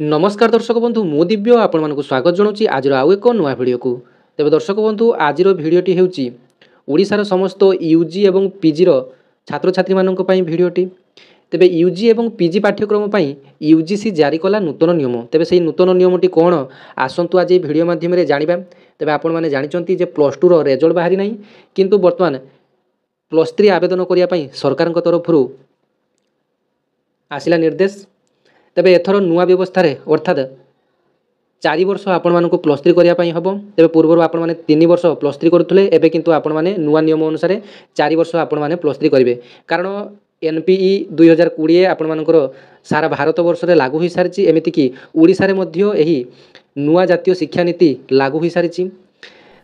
नमस्कार दर्शक बंधु मु दिव्य आपण मानक स्वागत जनाऊँ आज आउ एक नुआ भिडियो को। तेज दर्शक बंधु आज भिडियोटी होउची ओडिशार समस्त यूजी एवं पीजी छात्र छात्री मानक पई भिडियोटी। तेबे यूजी एवं पीजी पाठ्यक्रम पई यूजीसी जारी कला नूतन नियम। तेबे सेही नूतन नियमटी कौन आसंतु आज भिडियो माध्यम रे जानिबा। तेबे आपण माने जानिचंती जे +2 रो रिजल्ट बाहरी नाही, किंतु वर्तमान +3 आवेदन करिया पई सरकार तरफ आसिला निर्देश। तेबे एथर नुआ व्यवस्था रे अर्थात 4 वर्ष आपण मानक +3 करिया पई हबो। तेबे पूर्व आपण माने 3 वर्ष +3 करुथले, एबे किंतु आपण माने नुआ नियम अनुसार 4 वर्ष आपण माने +3 करिवे। कारण एनपीई 2020 आपण मानकर सारा भारत वर्ष रे लागू होई सारिची। एमिति कि ओडिसा रे मध्य एही नुआ जातीय शिक्षा नीति लागू होई सारिची।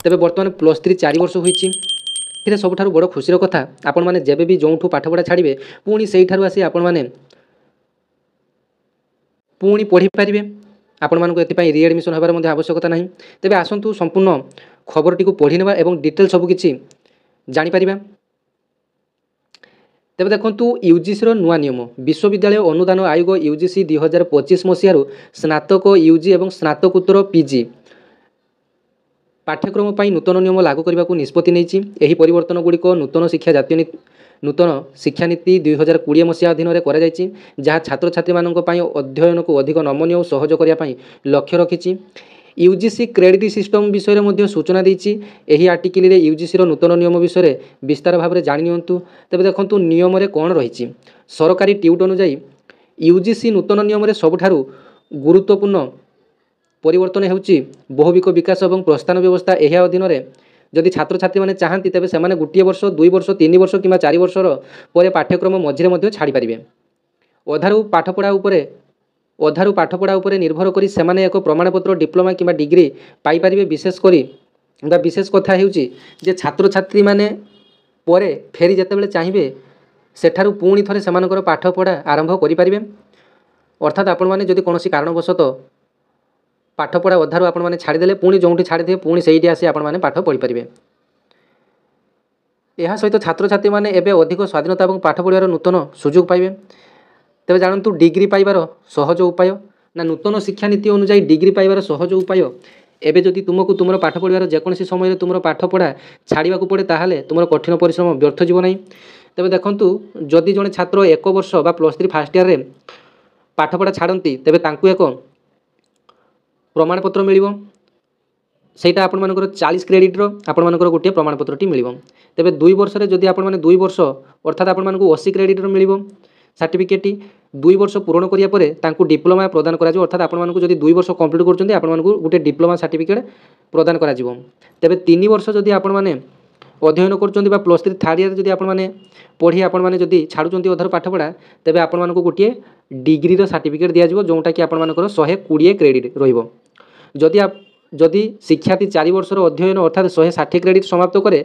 तेबे वर्तमान +3 4 वर्ष होईची। एथिरे सबठारु बड़ खुशीर कथा आपण माने जेबे भी जोंठू पाठ पढ़ा छाड़िबे पुणी सेही ठारु आसी आपण माने पुणी पढ़ी पारे। आपण मानक एथिपाई रिएडमिशन होबार मध्य आवश्यकता नहीं। तेबे आसंतु संपूर्ण खबरटी को पढ़ी नेबा एवं डिटेल सब किछि जानि परिबा। तेबे देखंतु यूजीसी रो नुआ नियम। विश्वविद्यालय अनुदान आयोग यूजीसी 2025 मसियारु स्नातक यूजी एवं स्नातकोत्तर पीजी पाठ्यक्रम पई नूतन नियम लागू करबा को निष्पत्ति नैछि। एही परिवर्तन गुडी को नूतन शिक्षा नीति 2020 मसिया अधीन रे करा जायछि, जहाँ छात्र छात्री मानक पई अध्ययन को अधिक नमनीय और सहज करिया पई लक्ष्य रखिछि। यूजीसी क्रेडिट सिस्टम विषय रे मध्य सूचना दैछि। एही आर्टिकल रे यूजीसी रो नूतन नियम विषय रे विस्तार भाव रे जानि नियंतु। तबे देखंतु नियम रे कोन रहिछि। सरकारी ट्यूट अनुसार यूजीसी नूतन नियम रे सबठारु गुरुत्वपूर्ण परिवर्तन हेउछि बहुविक विकास और प्रस्थान व्यवस्था। एहा अधीन रे जदि छात्र छात्री माने चाहंती तेबे सेमाने गोटे वर्ष 2 वर्ष 3 वर्ष किंबा 4 वर्षर परे पाठ्यक्रम मझिरे मध्य छाड़ी पारिबे। अधारु पाठपढ़ा उपरे निर्भर करी सेमाने एक प्रमाणपत्र डिप्लोमा किंबा डिग्री पाई पारिबे। विशेष कथा हेउछि जे छात्र छात्री माने परे फेरी जेतेबेले चाहिबे सेठारु पुणी थरे सेमानकर पाठपढ़ा आरंभ करि पारिबे। अर्थात आपण माने जदि कोनोसी कारणवशत पाठपढ़ा अधारु आपण माने छाड़ीदेले पुणी जोंठी छाड़ीदे पुणी सेहीटी आसी आपण माने पाठ पढ़ी पारिबे। एहा सहित छात्र छात्री माने एबे अधिक स्वाधीनता और पाठ पढ़ार नूतन सुजोग पाइबे। तेबे जानतु डिग्री पाइबार सहज उपाय ना नूतन शिक्षा नीति अनुसार डिग्री पाइबार सहज उपाय। एबे जदि तुमको तुमर पाठ पढ़ार जेकोसी समय तुमर पाठ पढ़ा छाड़ीबा को पड़े ताहाले तुमर कठिन परिश्रम व्यर्थ जीव नहीं। तेबे देखंतु जदि जने छात्र 1 वर्ष बा +3 फर्स्ट ईयर रे पाठ पढ़ा छाड़ती तेबे तांकु एक प्रमाणपत्र मिलिबो। सेटा आपण मानकर 40 क्रेडिट रो आपण मानकर गोटे प्रमाणपत्रटी मिलिबो। तेबे 2 वर्ष रे जदि आपण माने 2 वर्ष अर्थात आपण मानकु 80 क्रेडिट रो मिलिबो सर्टिफिकेटटी। 2 वर्ष पूर्ण करिया परे तांकु डिप्लोमा प्रदान करा जिवो। अर्थात आपण मानकु जदि 2 वर्ष कंप्लीट करचंती आपण मानकु गोटे डिप्लोमा सर्टिफिकेट प्रदान करा जिवो। तेबे 3 वर्ष जदि आपण माने अध्ययन करचंती बा +3 थर्ड ईयर जदि आपण माने पढ़ी आपण माने जदि छाडुचंती अधर पाठ पढ़ा तेबे आपण मानकु गोटे डिग्री रो सर्टिफिकेट दिया जिवो, जोंटा कि आपण मानकर 120 क्रेडिट रहिबो। जदि शिक्षार्थी 4 वर्षर अध्ययन अर्थात 160 क्रेडिट समाप्त करे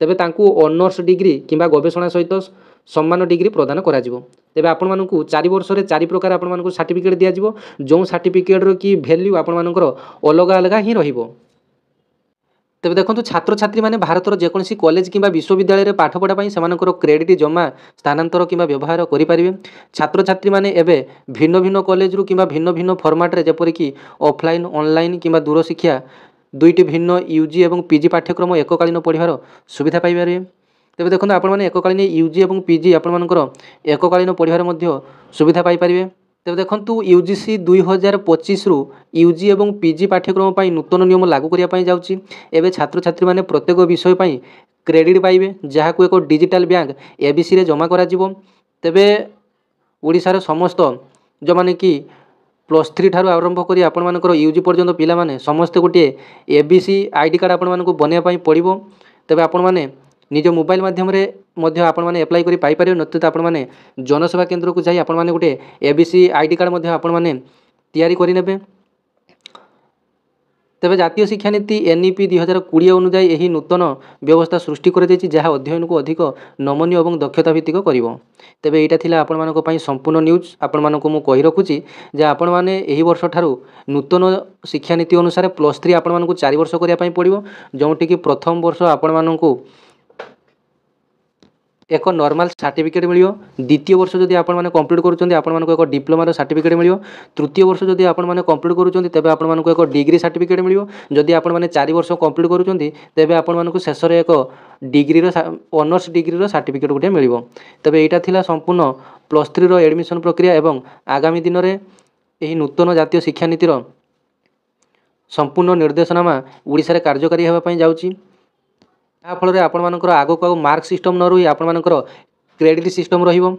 तेबे तांकु ऑनर्स डिग्री किंबा गवेषणा सहित सम्मान डिग्री प्रदान करा जिवो। तेबे आपण मानकु 4 वर्ष रे 4 प्रकार आपण मानकु सर्टिफिकेट दिया जिवो, जो सर्टिफिकेट रो की वैल्यू आपण मानकर अलग अलग ही रहिबो। तेबे देखंतु छात्र छात्री माने भारतर जेकोसी कॉलेज किंबा विश्वविद्यालय रे पाठ पढ़ा पई सेमानकर क्रेडिट जमा स्थानांतर किंबा व्यवहार करि पारिबे। छात्र छात्री माने एबे भिन्न भिन्न कॉलेज रु किंबा भिन्न भिन्न फॉर्मेट रे जेपरि कि ऑफलाइन ऑनलाइन किंबा दूर शिक्षा दुईटी भिन्न यूजी एवं पीजी पाठ्यक्रम एककालीन पढ़िबार सुविधा पाई पारिबे। तेबे देखंतु आपण माने एककालीन यूजी एवं पीजी आपण मानकर एककालीन पढ़िबार मध्य सुविधा पाई पारिबे। तेबे देखंतु यूजीसी 2025 रु यूजी एवं पीजी पाठ्यक्रम पई नूतन नियम लागू करिया पई जाउची। एबे छात्र छात्री माने प्रत्येक विषय पई क्रेडिट पाइबे, जहाँ को एक डिजिटल बैंक एबीसी रे जमा करा जिवो। तेबे ओडिसा समस्त जो माने कि +3 ठारू आरंभ करी आपण मानकर यूजी पर्यंत पिला माने समस्त गोटे एबीसी आईडी कार्ड आपण मानकु बनिया पई पड़िबो। तेबे आपण माने निज मोबाइल माध्यम रे मध्य आपण माने अप्लाई करी पाई पारे, नचेत आपण माने जनसेवा केंद्र को जाई आपण माने गोटे एबीसी आईडी कार्ड मध्य आपण माने तैयारी करि नेबे। तेबे जातीय शिक्षा नीति एनईपी 2020 अनुसार यही नूतन व्यवस्था सृष्टि कर जहाँ अध्ययन को अधिक नमनीय और दक्षता भित्तिक करिवो। तेबे एटा थिला आपण मानको पई संपूर्ण न्यूज आपण मानको मु कहि रखुची जे आपण माने एही वर्ष ठारू नूतन शिक्षा नीति अनुसार +3 आपण मानको 4 वर्ष करिया पई पड़िवो, जोंटी कि प्रथम वर्ष आपण मानको एक नॉर्मल सर्टिफिकेट मिलियो। द्वितीय वर्ष जदि आपण माने कंप्लीट करूछन्ती आपण मानको एक डिप्लोमा रो सर्टिफिकेट मिलियो। तृतीय वर्ष जदि आपण माने कंप्लीट करूछन्ती तेबे आपण मानको एक डिग्री सर्टिफिकेट मिलियो। जदि आपण माने 4 वर्ष कंप्लीट करूछन्ती तेबे आपण मानको शेष रे एक डिग्री रो ऑनर्स डिग्री रो सर्टिफिकेट गुटे मिलियो। तेबे एटा थिला संपूर्ण +3 रो एडमिशन प्रक्रिया एवं आगामी दिन रे एही नूतन जातीय शिक्षा नीति रो संपूर्ण निर्देशनामा ओडिसा रे कार्यकारी हेबा पई जाउची। या फल आपण मानकर आगो को मार्क सिस्टम न रही आपण मानकर क्रेडिट सिस्टम रहिबो।